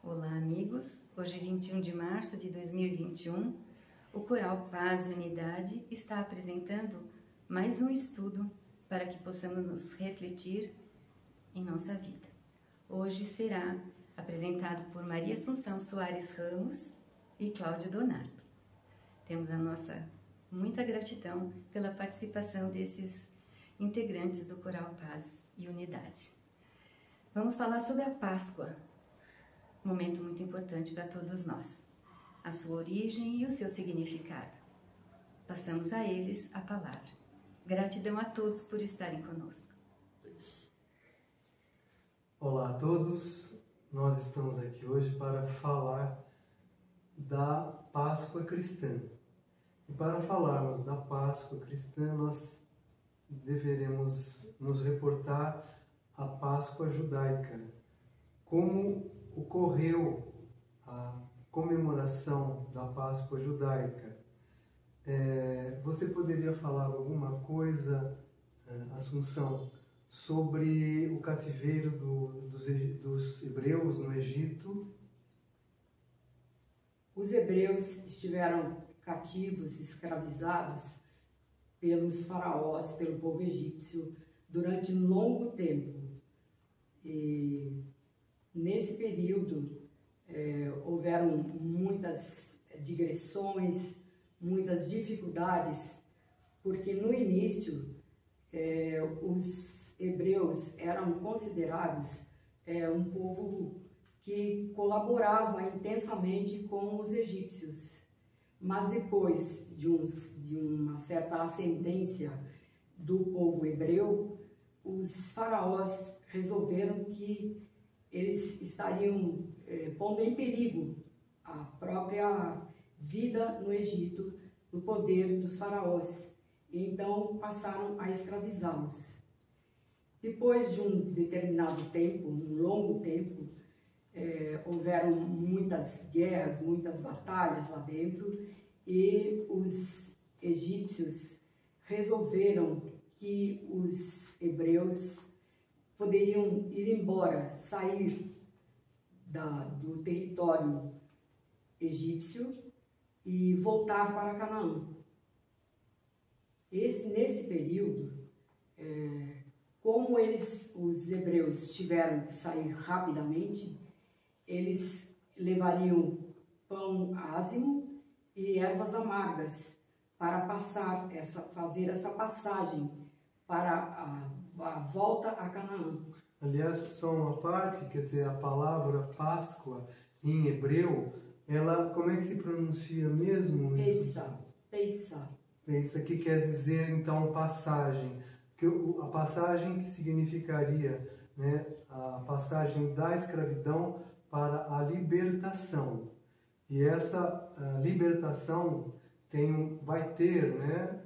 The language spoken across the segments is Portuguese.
Olá, amigos! Hoje, 21 de março de 2021, o Coral Paz e Unidade está apresentando mais um estudo para que possamos nos refletir em nossa vida. Hoje será apresentado por Maria Assunção Soares Ramos e Cláudio Donato. Temos a nossa muita gratidão pela participação desses integrantes do Coral Paz e Unidade. Vamos falar sobre a Páscoa, um momento muito importante para todos nós, a sua origem e o seu significado. Passamos a eles a palavra. Gratidão a todos por estarem conosco. Olá a todos, nós estamos aqui hoje para falar da Páscoa cristã. E para falarmos da Páscoa cristã, nós deveremos nos reportar à Páscoa judaica. Como ocorreu a comemoração da Páscoa judaica? Você poderia falar alguma coisa, Assunção, sobre o cativeiro dos hebreus no Egito? Os hebreus estiveram cativos, escravizados pelos faraós, pelo povo egípcio, durante um longo tempo. E nesse período houveram muitas digressões, muitas dificuldades, porque no início os hebreus eram considerados um povo que colaborava intensamente com os egípcios. Mas depois de uma certa ascendência do povo hebreu, os faraós resolveram que eles estariam pondo em perigo a própria vida no Egito, no poder dos faraós. Então passaram a escravizá-los. Depois de um determinado tempo, um longo tempo, houveram muitas guerras, muitas batalhas lá dentro, e os egípcios resolveram que os hebreus poderiam ir embora, sair do território egípcio e voltar para Canaã. Nesse período, como os hebreus tiveram que sair rapidamente, eles levariam pão ázimo e ervas amargas para fazer essa passagem para a volta a Canaã. Aliás, só uma parte, quer dizer, a palavra Páscoa em hebreu, ela, como é que se pronuncia mesmo? Peissa, que quer dizer então passagem. A passagem que significaria, né, a passagem da escravidão para a libertação. E essa libertação vai ter, né,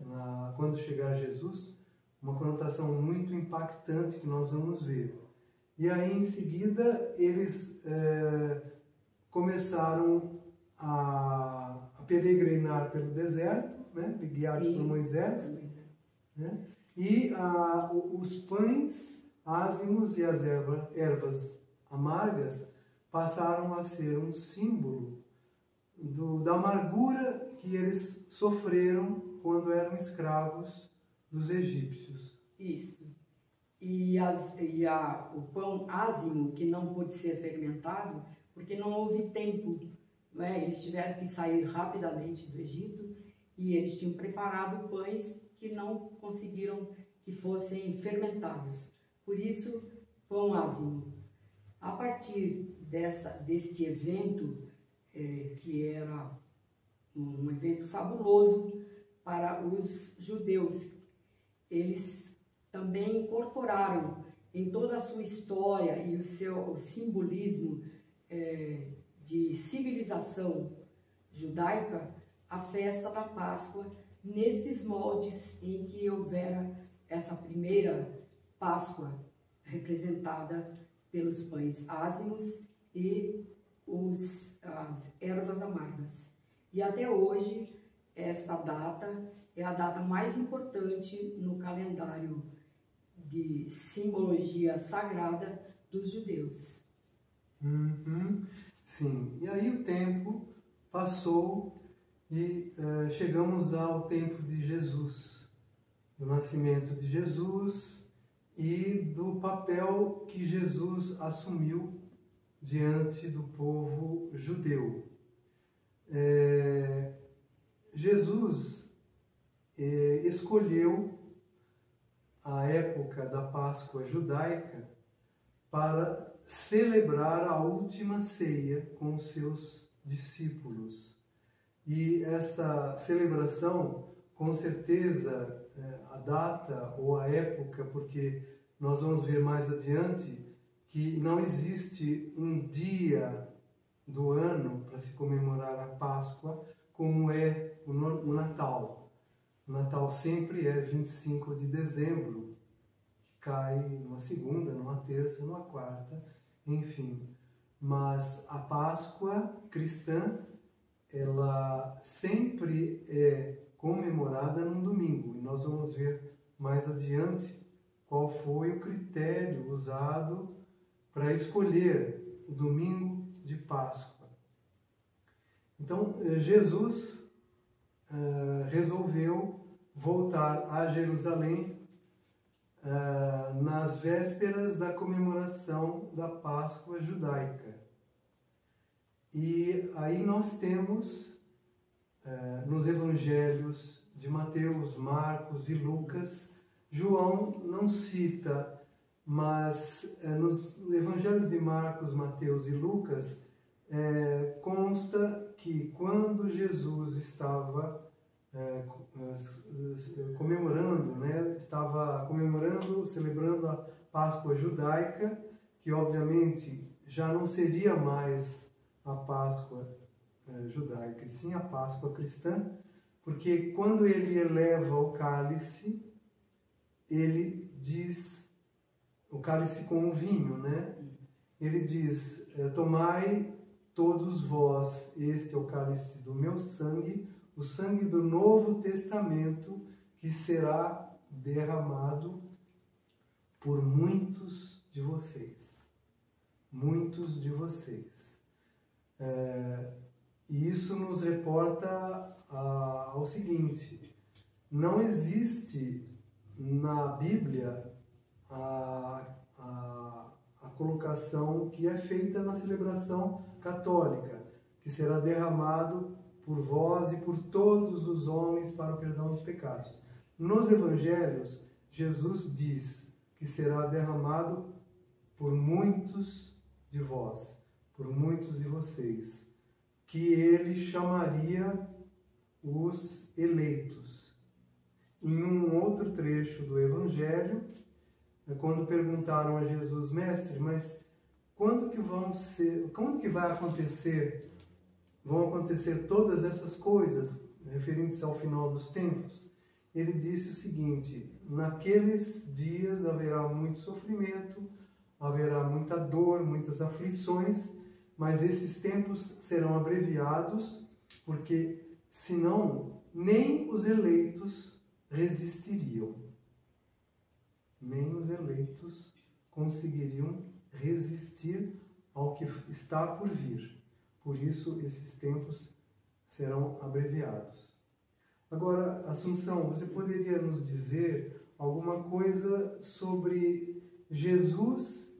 quando chegar Jesus, uma conotação muito impactante que nós vamos ver. E aí, em seguida, eles começaram a peregrinar pelo deserto, né, guiados por Moisés, né, e os pães ázimos e as ervas amargas passaram a ser um símbolo da amargura que eles sofreram quando eram escravos dos egípcios. Isso. E o pão ázimo, que não pôde ser fermentado, porque não houve tempo, não é? Eles tiveram que sair rapidamente do Egito e eles tinham preparado pães que não conseguiram que fossem fermentados. Por isso, pão ázimo. A partir deste evento, que era um evento fabuloso para os judeus, eles também incorporaram em toda a sua história e o seu simbolismo de civilização judaica a festa da Páscoa nestes moldes em que houvera essa primeira Páscoa representada pelos pães ázimos e as ervas amargas. E até hoje, esta data é a data mais importante no calendário de simbologia sagrada dos judeus. Sim, e aí o tempo passou e chegamos ao tempo de Jesus, do nascimento de Jesus e do papel que Jesus assumiu diante do povo judeu. Jesus escolheu a época da Páscoa judaica para celebrar a última ceia com os seus discípulos. E essa celebração, com certeza, a data ou a época, porque nós vamos ver mais adiante que não existe um dia do ano para se comemorar a Páscoa como é o Natal. O Natal sempre é 25 de dezembro, que cai numa segunda, numa terça, numa quarta, enfim. Mas a Páscoa cristã, ela sempre é comemorada num domingo. E nós vamos ver mais adiante qual foi o critério usado para escolher o domingo de Páscoa. Então, Jesus resolveu voltar a Jerusalém nas vésperas da comemoração da Páscoa judaica. E aí nós temos nos evangelhos de Mateus, Marcos e Lucas, João não cita, mas nos evangelhos de Marcos, Mateus e Lucas consta que quando Jesus estava comemorando, celebrando a Páscoa judaica, que obviamente já não seria mais a Páscoa judaica, e sim a Páscoa cristã, porque quando ele eleva o cálice, ele diz, o cálice com o vinho, né? Ele diz, tomai todos vós, este é o cálice do meu sangue, o sangue do Novo Testamento, que será derramado por muitos de vocês. Muitos de vocês. E isso nos reporta ao seguinte: não existe na Bíblia a colocação que é feita na celebração católica, que será derramado por vós e por todos os homens para o perdão dos pecados. Nos evangelhos, Jesus diz que será derramado por muitos de vós, por muitos de vocês, que ele chamaria os eleitos. Em um outro trecho do evangelho, quando perguntaram a Jesus, mestre, mas quando que vai acontecer? Vão acontecer todas essas coisas, referindo-se ao final dos tempos? Ele disse o seguinte: naqueles dias haverá muito sofrimento, haverá muita dor, muitas aflições, mas esses tempos serão abreviados, porque senão nem os eleitos resistiriam. Nem os eleitos conseguiriam resistir ao que está por vir. Por isso, esses tempos serão abreviados. Agora, Assunção, você poderia nos dizer alguma coisa sobre Jesus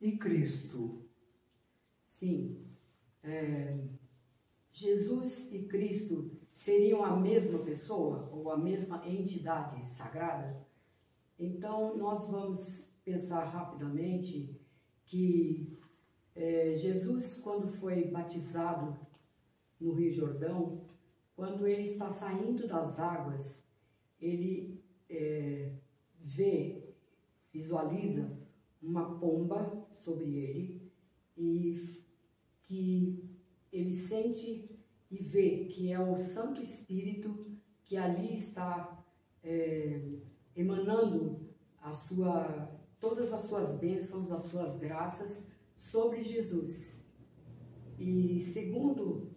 e Cristo? Sim. Jesus e Cristo seriam a mesma pessoa ou a mesma entidade sagrada? Então, nós vamos pensar rapidamente que Jesus, quando foi batizado no Rio Jordão, quando ele está saindo das águas, ele visualiza uma pomba sobre ele e que ele sente e vê que é o Santo Espírito que ali está emanando todas as suas bênçãos, as suas graças sobre Jesus. E segundo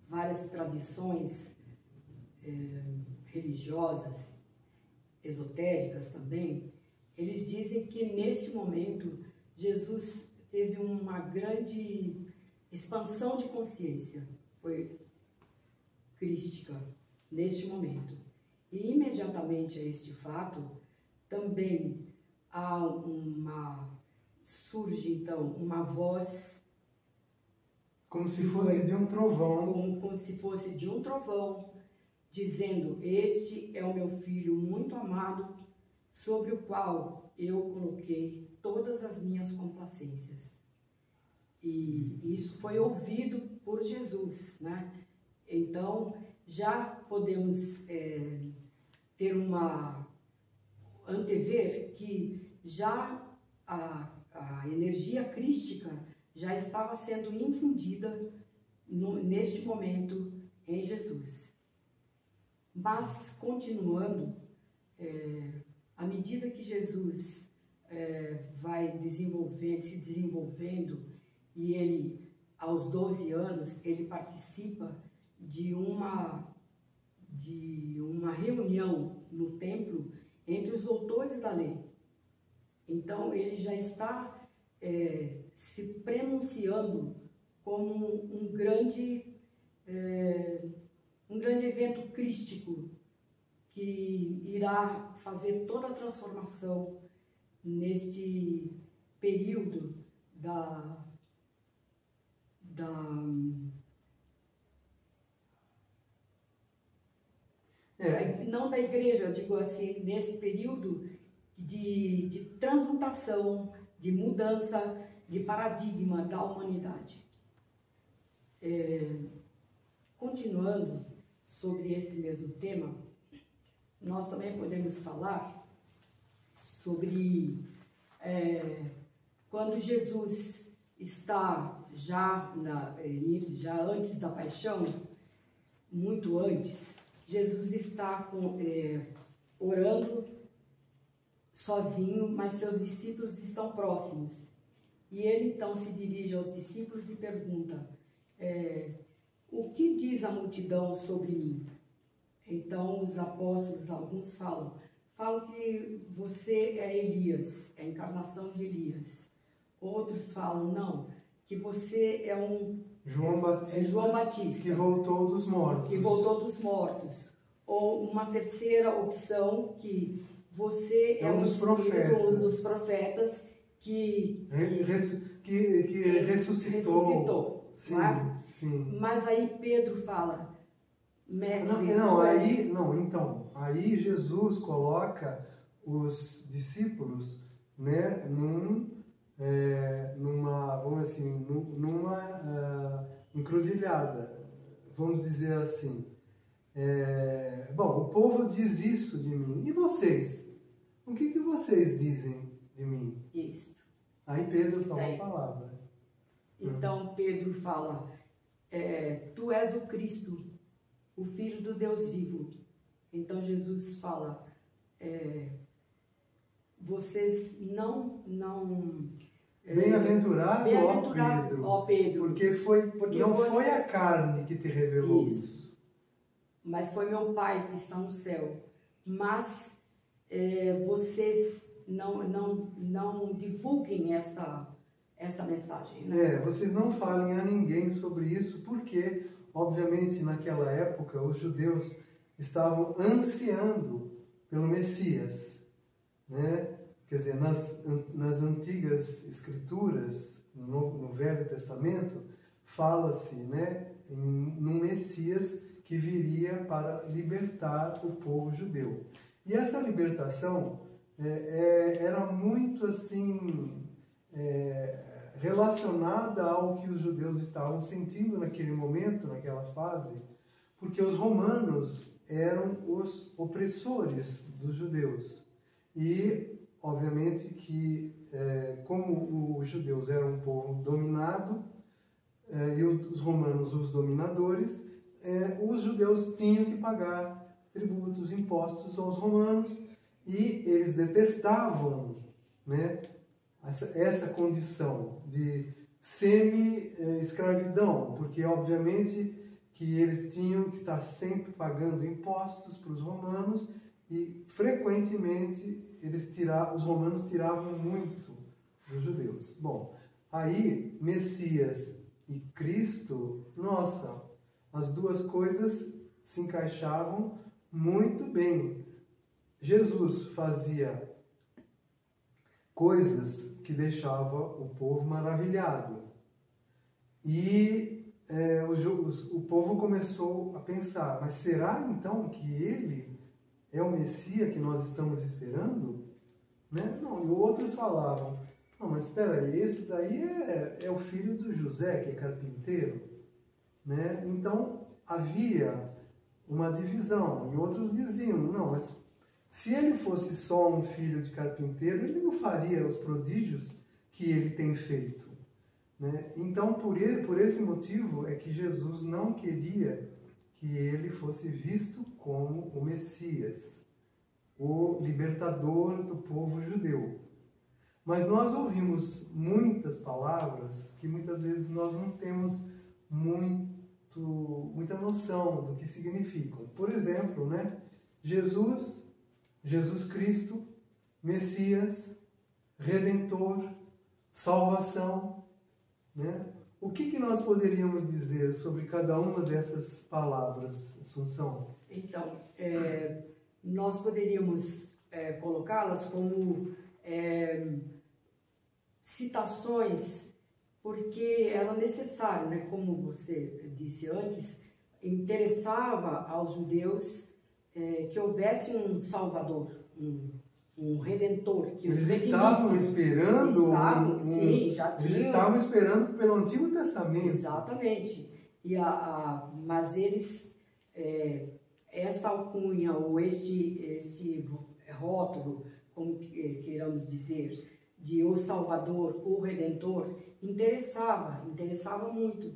várias tradições religiosas, esotéricas também, eles dizem que neste momento Jesus teve uma grande expansão de consciência, foi crística neste momento. E imediatamente a este fato, também surge então uma voz como se fosse de um trovão, como se fosse de um trovão, dizendo: este é o meu filho muito amado, sobre o qual eu coloquei todas as minhas complacências. E isso foi ouvido por Jesus, né? Então já podemos ter antever que já a energia crística já estava sendo infundida neste momento em Jesus. Mas, continuando, à medida que Jesus vai se desenvolvendo, e ele, aos 12 anos, ele participa de uma reunião no templo entre os doutores da lei. Então, ele já está se pronunciando como um grande evento crístico que irá fazer toda a transformação neste período não da igreja, eu digo assim, nesse período de transmutação, de mudança de paradigma da humanidade. Continuando sobre esse mesmo tema, nós também podemos falar sobre quando Jesus está já antes da paixão, muito antes, Jesus está orando sozinho, mas seus discípulos estão próximos. E ele então se dirige aos discípulos e pergunta: o que diz a multidão sobre mim? Então os apóstolos, alguns falam que você é Elias, é a encarnação de Elias. Outros falam, não, que você é João Batista, que voltou dos mortos. Ou uma terceira opção, que você é um dos profetas que ressuscitou. Sim, é? Sim. Mas aí Pedro fala, mestre... Aí Jesus coloca os discípulos, né, numa encruzilhada, vamos dizer assim. O povo diz isso de mim, e vocês? O que vocês dizem de mim? Isso. Aí Pedro toma a palavra. Então Pedro fala, tu és o Cristo, o Filho do Deus vivo. Então Jesus fala, vocês não bem-aventurado, ó Pedro, porque não foi a carne que te revelou isso, mas foi meu Pai que está no céu. Mas vocês não divulguem essa mensagem, né? Vocês não falem a ninguém sobre isso, porque, obviamente, naquela época, os judeus estavam ansiando pelo Messias, né? Quer dizer, nas antigas escrituras, no Velho Testamento, fala-se, né, num Messias que viria para libertar o povo judeu. E essa libertação era muito assim relacionada ao que os judeus estavam sentindo naquele momento, naquela fase, porque os romanos eram os opressores dos judeus. E, obviamente, que como os judeus eram um povo dominado e os romanos os dominadores, os judeus tinham que pagar tributos, impostos aos romanos, e eles detestavam, né, essa condição de semi-escravidão, porque obviamente que eles tinham que estar sempre pagando impostos para os romanos, e frequentemente os romanos tiravam muito dos judeus. Bom, Aí, Messias e Cristo, nossa, as duas coisas se encaixavam muito bem. Jesus fazia coisas que deixavam o povo maravilhado. E o povo começou a pensar, mas será então que ele é o Messias que nós estamos esperando? Né? Não, e outros falavam, não, mas espera aí, esse daí é o filho do José, que é carpinteiro. Né? Então, havia uma divisão, e outros diziam, não, mas se ele fosse só um filho de carpinteiro, ele não faria os prodígios que ele tem feito. Né? Então, por esse motivo, é que Jesus não queria que ele fosse visto como o Messias, o libertador do povo judeu. Mas nós ouvimos muitas palavras que muitas vezes nós não temos muita noção do que significam. Por exemplo, né? Jesus Cristo, Messias, Redentor, salvação. Né? O que nós poderíamos dizer sobre cada uma dessas palavras, Assunção? Então, nós poderíamos colocá-las como citações, porque era necessário, né? Como você disse antes, interessava aos judeus que houvesse um Salvador, um Redentor. Que eles estavam esperando... Sim, já tinham. Eles estavam esperando pelo Antigo Testamento. Exatamente. Mas eles... essa alcunha, ou este rótulo, como queiramos dizer, de o Salvador, o Redentor, interessava muito.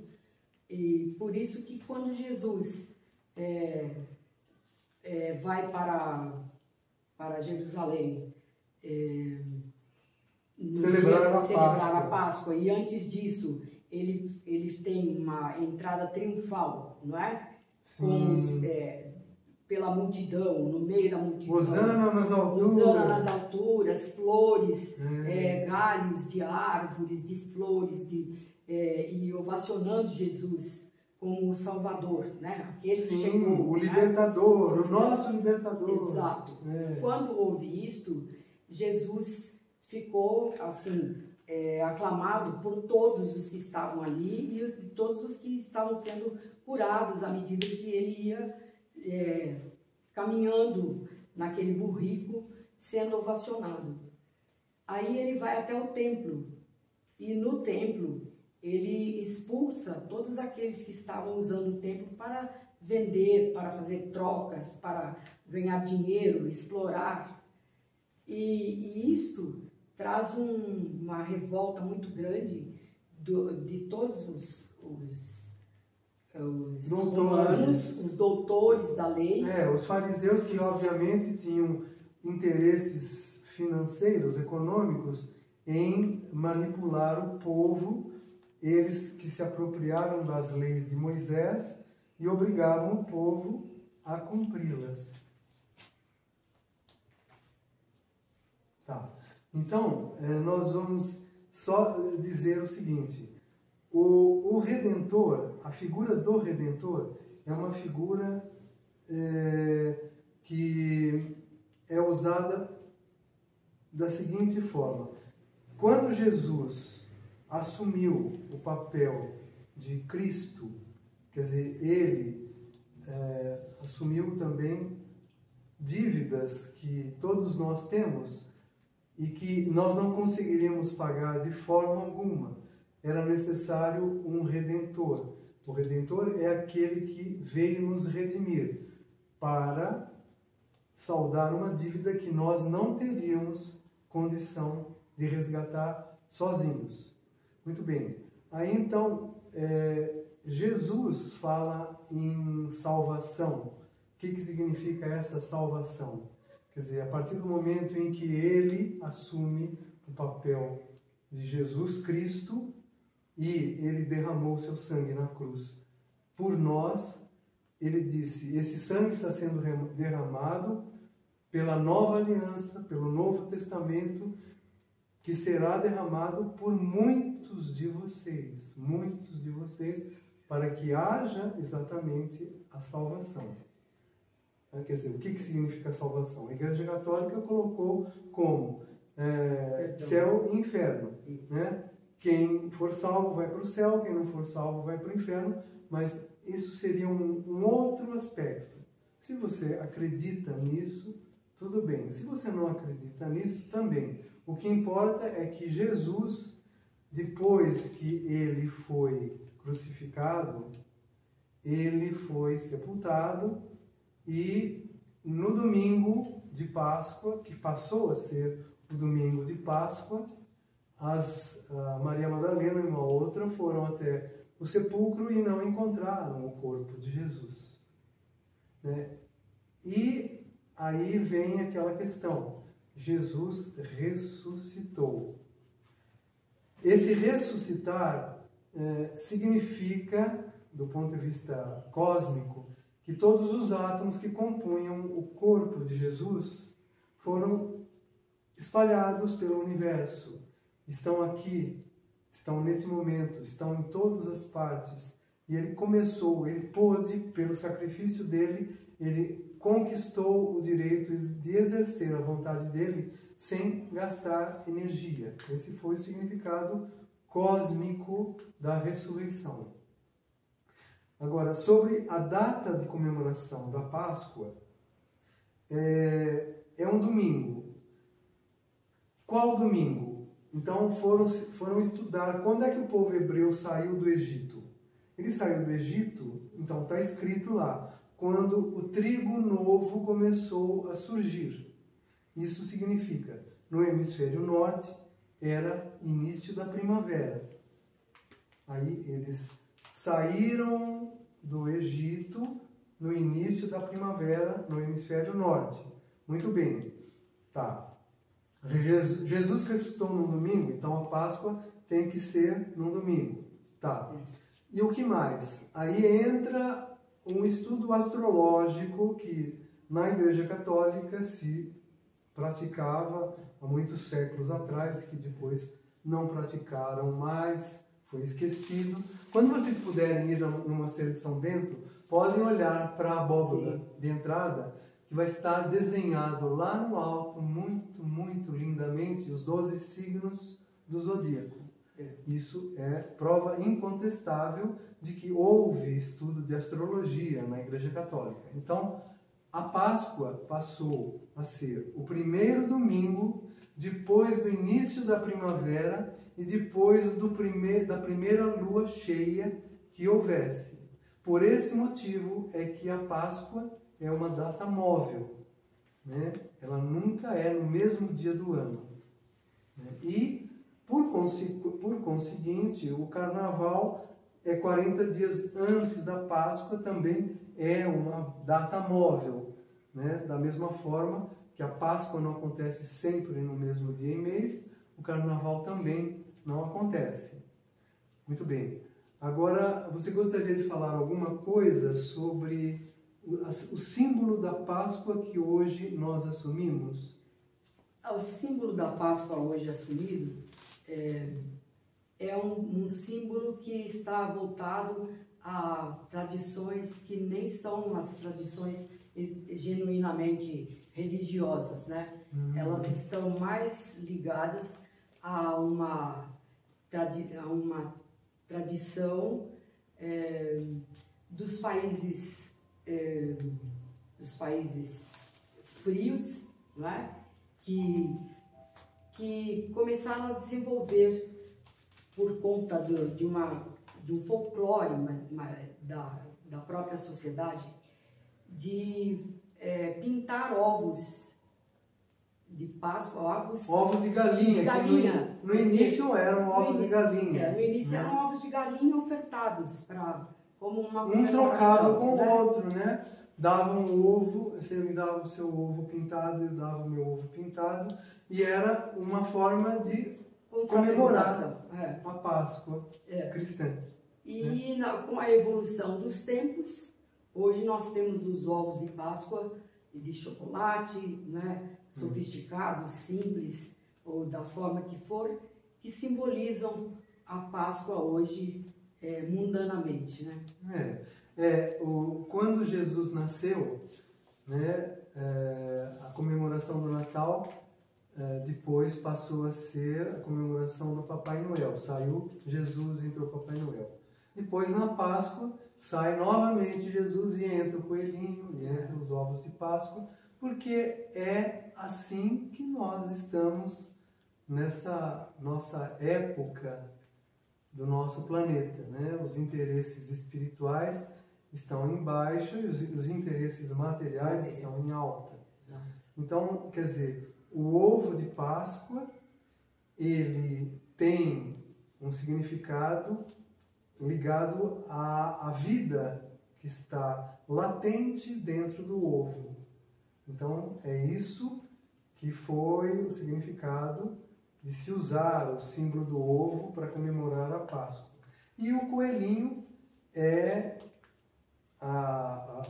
E por isso que quando Jesus vai para Jerusalém celebrar a Páscoa, e antes disso ele tem uma entrada triunfal, não é? Pela multidão, no meio da multidão. Hosana nas alturas. Hosana nas alturas, flores, galhos de árvores, de flores, e ovacionando Jesus como o Salvador, né? Aquele que chegou, o libertador, né? O nosso libertador. Exato. Quando houve isto, Jesus ficou assim aclamado por todos os que estavam ali e todos os que estavam sendo curados à medida que ele ia caminhando naquele burrico, sendo ovacionado. Aí ele vai até o templo, e no templo ele expulsa todos aqueles que estavam usando o templo para vender, para fazer trocas, para ganhar dinheiro, explorar. E isto traz uma revolta muito grande de todos os romanos, os doutores da lei. Os fariseus que obviamente tinham interesses financeiros, econômicos, em manipular o povo, eles que se apropriaram das leis de Moisés e obrigavam o povo a cumpri-las. Tá. Então, nós vamos só dizer o seguinte: o Redentor, a figura do Redentor, é uma figura que é usada da seguinte forma. Quando Jesus assumiu o papel de Cristo, quer dizer, ele assumiu também dívidas que todos nós temos e que nós não conseguiríamos pagar de forma alguma. Era necessário um Redentor. O Redentor é aquele que veio nos redimir para saldar uma dívida que nós não teríamos condição de resgatar sozinhos. Muito bem. Aí então, Jesus fala em salvação. O que significa essa salvação? Quer dizer, a partir do momento em que ele assume o papel de Jesus Cristo e ele derramou seu sangue na cruz por nós, ele disse, esse sangue está sendo derramado pela nova aliança, pelo Novo Testamento, que será derramado por muitos muitos de vocês, para que haja exatamente a salvação. Quer dizer, o que significa salvação? A Igreja Católica colocou como céu e inferno, né? Quem for salvo vai para o céu, quem não for salvo vai para o inferno, mas isso seria um outro aspecto. Se você acredita nisso, tudo bem. Se você não acredita nisso, também. O que importa é que Jesus, depois que ele foi crucificado, ele foi sepultado e no domingo de Páscoa, que passou a ser o domingo de Páscoa, Maria Madalena e uma outra foram até o sepulcro e não encontraram o corpo de Jesus, né? E aí vem aquela questão, Jesus ressuscitou. Esse ressuscitar significa, do ponto de vista cósmico, que todos os átomos que compunham o corpo de Jesus foram espalhados pelo universo. Estão aqui, estão nesse momento, estão em todas as partes. E ele pôde, pelo sacrifício dele, ele conquistou o direito de exercer a vontade dele sem gastar energia. Esse foi o significado cósmico da ressurreição. Agora, sobre a data de comemoração da Páscoa, é um domingo. Qual domingo? Então foram estudar quando é que o povo hebreu saiu do Egito. Ele saiu do Egito, então está escrito lá, quando o trigo novo começou a surgir. Isso significa, no hemisfério norte, era início da primavera. Aí eles saíram do Egito no início da primavera, no hemisfério norte. Muito bem. Tá. Jesus ressuscitou no domingo, então a Páscoa tem que ser no domingo. Tá. E o que mais? Aí entra um estudo astrológico que na Igreja Católica se praticava há muitos séculos atrás, que depois não praticaram mais, foi esquecido. Quando vocês puderem ir no Mosteiro de São Bento, podem olhar para a abóbada de entrada, que vai estar desenhado lá no alto, muito, muito lindamente, os 12 signos do zodíaco. Isso é prova incontestável de que houve estudo de astrologia na Igreja Católica. Então, a Páscoa passou a ser o primeiro domingo depois do início da primavera e depois da primeira lua cheia que houvesse. Por esse motivo é que a Páscoa é uma data móvel, né? Ela nunca é no mesmo dia do ano, né? E, por conseguinte, o Carnaval é 40 dias antes da Páscoa, também é uma data móvel, né? Da mesma forma que a Páscoa não acontece sempre no mesmo dia e mês, o Carnaval também não acontece. Muito bem. Agora, você gostaria de falar alguma coisa sobre o símbolo da Páscoa que hoje nós assumimos? O símbolo da Páscoa hoje assumido é um símbolo que está voltado a tradições que nem são as tradições genuinamente religiosas, né? Elas estão mais ligadas a uma tradição dos países frios, não é? que começaram a desenvolver por conta de um folclore da própria sociedade, de pintar ovos de Páscoa, ovos de galinha. De galinha. No início eram ovos de galinha. No início eram ovos de galinha ofertados como uma um trocava com né? o outro, né? Dava um ovo, você me dava o seu ovo pintado, eu dava o meu ovo pintado, e era uma forma de comemorar a Páscoa cristã. E com a evolução dos tempos, hoje nós temos os ovos de Páscoa de chocolate, né? Sofisticados, simples, ou da forma que for, que simbolizam a Páscoa hoje mundanamente, né? Quando Jesus nasceu, né, a comemoração do Natal depois passou a ser a comemoração do Papai Noel. Saiu Jesus e entrou o Papai Noel. Depois, na Páscoa, sai novamente Jesus e entra o coelhinho, e entra os ovos de Páscoa, porque é assim que nós estamos nessa nossa época do nosso planeta, né? Os interesses espirituais estão em baixa e os interesses materiais estão em alta. Então, quer dizer, o ovo de Páscoa, ele tem um significado ligado à vida que está latente dentro do ovo. Então, é isso que foi o significado de se usar o símbolo do ovo para comemorar a Páscoa. E o coelhinho é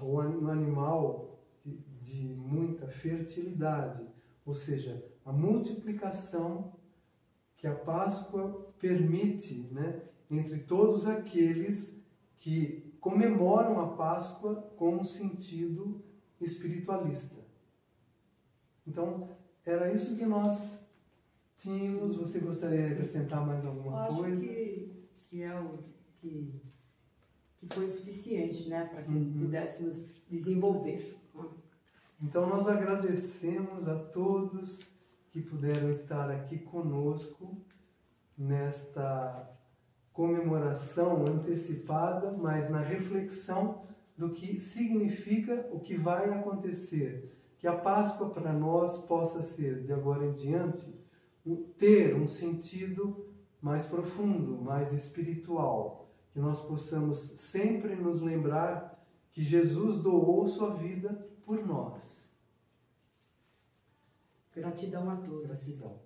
um animal de muita fertilidade, ou seja, a multiplicação que a Páscoa permite, né, entre todos aqueles que comemoram a Páscoa com um sentido espiritualista. Então, era isso que nós tínhamos. Você gostaria de acrescentar mais alguma coisa? Eu acho que foi suficiente, né, para que pudéssemos desenvolver. Então, nós agradecemos a todos que puderam estar aqui conosco nesta comemoração antecipada, mas na reflexão do que significa o que vai acontecer. Que a Páscoa para nós possa ser, de agora em diante, ter um sentido mais profundo, mais espiritual. Que nós possamos sempre nos lembrar que Jesus doou sua vida por nós. Gratidão a todos. Gratidão.